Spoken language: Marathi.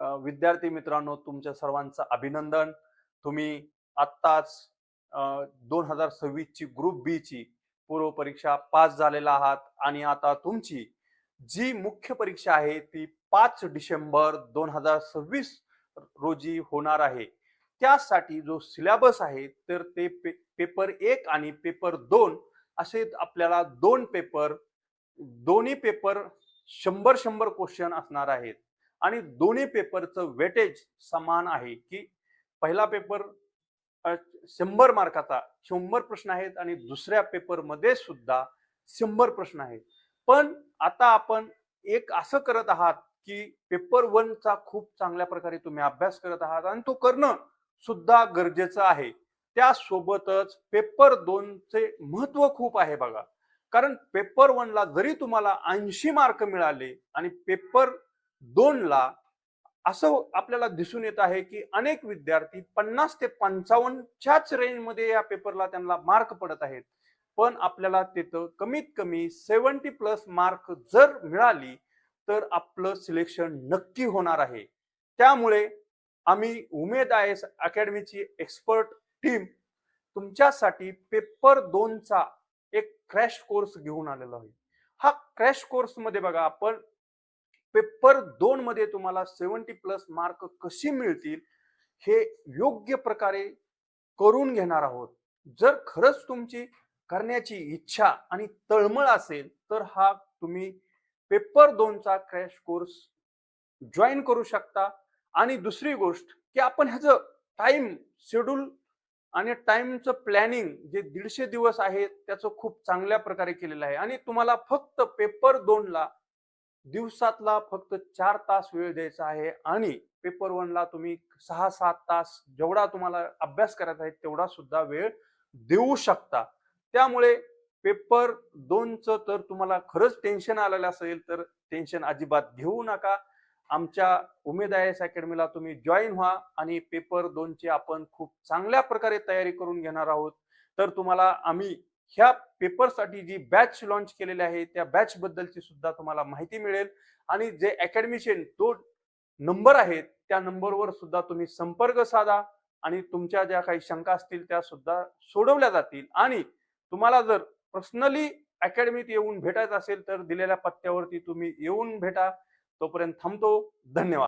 विद्यार्थी मित्रांनो, तुमच्या सर्वांचं अभिनंदन. तुम्ही आत्ताच 2026 ची ग्रुप बी ची पूर्व परीक्षा पास झालेला आहात आणि आता तुमची जी मुख्य परीक्षा आहे ती 5 डिसेंबर 2026 रोजी होणार आहे. त्यासाठी जो सिलेबस आहे तर ते पेपर 1 आणि पेपर 2 असे आपल्याला 2 पेपर, दोन्ही पेपर 100-100 क्वेश्चन असणार आहेत. आणि दोन्ही पेपरचं वेटेज समान आहे, की पहिला पेपर 100 मार्काचा 100 प्रश्न आहेत आणि दुसऱ्या पेपरमध्ये सुद्धा 100 प्रश्न आहेत. पण आता आपण एक असं करत आहात, की पेपर 1 चा खूप चांगल्या प्रकारे तुम्ही अभ्यास करत आहात आणि तो करणं सुद्धा गरजेचं आहे. त्यासोबतच पेपर 2 चे महत्त्व खूप आहे बघा. कारण पेपर 1 ला जरी तुम्हाला 80 मार्क मिळाले आणि पेपर 2 ला असं आपल्याला दिसून येत आहे, की अनेक विद्यार्थी 50 ते 55 च्याच रेंजमध्ये या पेपरला त्यांना मार्क पडत आहेत. पण आपल्याला तिथं कमीत कमी 70 प्लस मार्क जर मिळाली, तर आपलं सिलेक्शन नक्की होणार आहे. त्यामुळे आम्ही उमेद आय-ए-एस अकॅडमीची एक्सपर्ट टीम तुमच्यासाठी पेपर 2 चा एक क्रॅश कोर्स घेऊन आलेलो आहे. हा क्रॅश कोर्समध्ये बघा आपण पेपर 2 मध्ये तुम्हाला 70 प्लस मार्क कशी मिळतील हे योग्य प्रकारे करून घेणार आहोत. जर खरंच तुमची करण्याची इच्छा आणि तळमळ असेल तर हा तुम्ही पेपर 2 चा क्रॅश कोर्स जॉईन करू शकता. आणि दुसरी गोष्ट की आपण ह्याचं टाइम शेड्यूल आणि टाइमचं प्लॅनिंग जे 150 दिवस आहे त्याचं खूप चांगल्या प्रकारे केलेलं आहे आणि तुम्हाला फक्त पेपर 2 ला दिवसातला फक्त 4 तास वेळ द्यायचा आहे आणि पेपर 1 ला तुम्ही 6-7 तास जेवढा तुम्हाला अभ्यास करायचा आहे तेवढा सुद्धा वेळ देऊ शकता. त्यामुळे पेपर 2 चं तर तुम्हाला खरंच टेन्शन आलेलं असेल तर टेन्शन अजिबात घेऊ नका. आमच्या उमेद आय-ए-एस अकॅडमीला तुम्ही जॉइन व्हा आणि पेपर 2 ची आपण खूप चांगल्या प्रकारे तयारी करून घेणार आहोत. तर तुम्हाला आम्ही ह्या पेपरसाठी जी बॅच लॉन्च केलेली आहे त्या बॅच बद्दलची सुद्धा तुम्हाला माहिती मिळेल आणि जे अकॅडमीचे तो नंबर आहेत त्या नंबरवर सुद्धा तुम्ही संपर्क साधा आणि तुमच्या ज्या काही शंका असतील त्या सुद्धा सोडवल्या जातील. आणि तुम्हाला जर पर्सनली अकॅडमीत येऊन भेटायचं असेल तर दिलेल्या पत्त्यावरती तुम्ही येऊन भेटा. तोपर्यंत थांबतो. धन्यवाद.